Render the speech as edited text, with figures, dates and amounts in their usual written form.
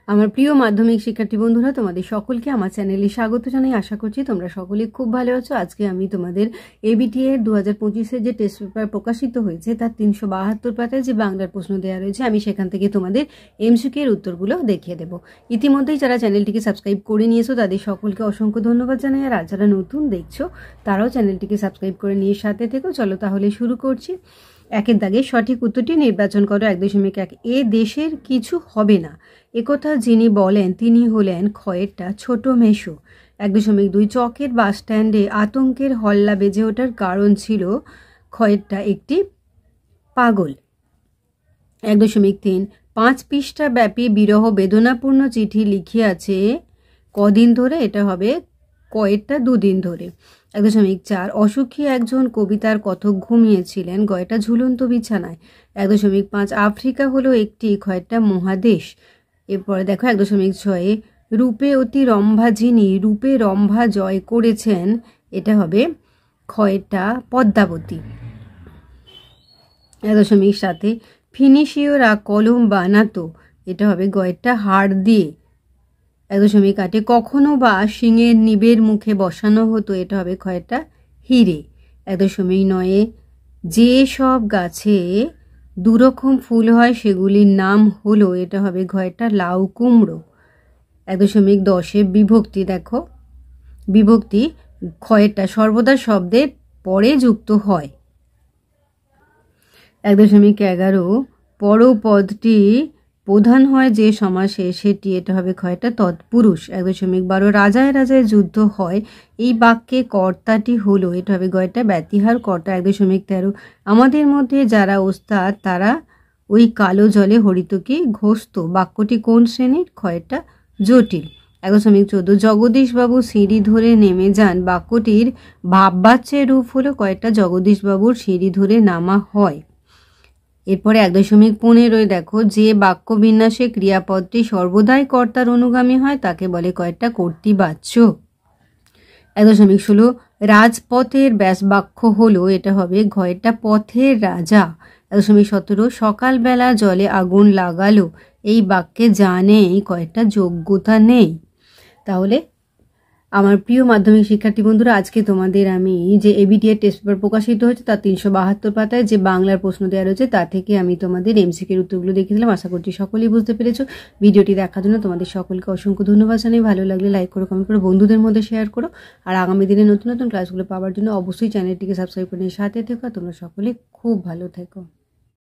আমার প্রিয় মাধ্যমিক শিক্ষার্থী বন্ধুরা, তোমাদের সকলকে আমার চ্যানেলে স্বাগত জানাই। আশা করছি তোমরা সকলে খুব ভালো আছো। আজকে আমি তোমাদের এবিটি এর 2025-এর যে টেস্ট পেপার প্রকাশিত হয়েছে তার 372 পাতায় যে বাংলার প্রশ্ন দেওয়া রয়েছে, আমি সেখান থেকে তোমাদের এমসিকিউ এর উত্তরগুলো দেখিয়ে দেবো। ইতিমধ্যেই যারা চ্যানেলটিকে সাবস্ক্রাইব করে নিয়েছো তাদের সকলকে অসংখ্য ধন্যবাদ জানাই। আর যারা নতুন দেখছো তারাও চ্যানেলটিকে সাবস্ক্রাইব করে নিয়ে সাথে থেকো। চলো তাহলে শুরু করছি। একের দাগে সঠিক উত্তরটি নির্বাচন করো। 1.1 এ দেশের কিছু হবে না একথা যিনি বলেন তিনি হলেন খয়েরটা ছোট মেশো। 1.2 চকের বাসস্ট্যান্ডে আতঙ্কের হল্লা বেজে ওঠার কারণ ছিল খয়েরটা একটি পাগল। 1.3 5 পৃষ্ঠা ব্যাপী বিরহ বেদনাপূর্ণ চিঠি লিখিয়াছে কদিন ধরে, এটা হবে কয়েকটা 2 দিন ধরে। 1.4 অসুখী একজন কবিতার কথক ঘুমিয়েছিলেন গয়টা ঝুলন্ত বিছানায়। 1.5 আফ্রিকা হলো একটি কয়েকটা মহাদেশ। এরপরে দেখো 1.6 রূপে অতি রম্ভা যিনি রূপে রম্ভা জয় করেছেন, এটা হবে ক্ষয়টা পদ্মাবতী। 1.7 ফিনিশীয়রা কলম বানাতো, এটা হবে গয়েরটা হাড় দিয়ে। 1.8 কখনো বা সিংহের নিবের মুখে বসানো হতো, এটা হবে ক্ষয়টা হিরে। 1.9 যে সব গাছে দুরকম ফুল হয় সেগুলির নাম হলো, এটা হবে ঘয়টা লাউ কুমড়ো। 1.10 বিভক্তি, দেখো বিভক্তি ক্ষয়টা সর্বদা শব্দের পরে যুক্ত হয়। 1.11 পরপদটি প্রধান হয় যে সমাসে সেটি, এটা হবে ক্ষয়টা তৎপুরুষ। 1.12 রাজায় রাজায় যুদ্ধ হয় এই বাক্যে কর্তাটি হলো, এটা হবে গয়টা ব্যতিহার কর্তা। 1.13 আমাদের মধ্যে যারা ওস্তাদ তারা ওই কালো জলে হরিতকে ঘষত, বাক্যটি কোন শ্রেণীর, ক্ষয়টা জটিল। 1.14 জগদীশবাবু সিঁড়ি ধরে নেমে যান, বাক্যটির ভাববাচ্যের রূপ হলো কয়েকটা জগদীশবাবুর সিঁড়ি ধরে নামা হয়। এরপরে 1.15 দেখো যে বাক্য বিন্যাসে ক্রিয়াপদটি সর্বদাই কর্তার অনুগামী হয় তাকে বলে কয়েকটা কর্তৃবাচ্য। 1.16 রাজপথের ব্যাসবাক্য হলো, এটা হবে ঘয়টা পথের রাজা। 1.17 সকালবেলা জলে আগুন লাগালো, এই বাক্যে যা নেই কয়েকটা যোগ্যতা নেই। তাহলে আমার প্রিয় মাধ্যমিক শিক্ষার্থী বন্ধুরা, আজকে তোমাদের আমি যে এবিটি এর টেস্ট পেপার প্রকাশিত হয়েছে তার 372 পাতায় যে বাংলার প্রশ্ন দেওয়া রয়েছে তা থেকে আমি তোমাদের এমসিকিউর উত্তরগুলো দেখে দিলাম। আশা করছি সকলেই বুঝতে পেরেছো। ভিডিওটি দেখার জন্য তোমাদের সকলকে অসংখ্য ধন্যবাদ জানাই। ভালো লাগলে লাইক করো, কমেন্ট করো, বন্ধুদের মধ্যে শেয়ার করো। আর আগামী দিনে নতুন নতুন ক্লাসগুলো পাওয়ার জন্য অবশ্যই চ্যানেলটিকে সাবস্ক্রাইব করে সাথে থেকো। তোমরা সকলে খুব ভালো থেকো।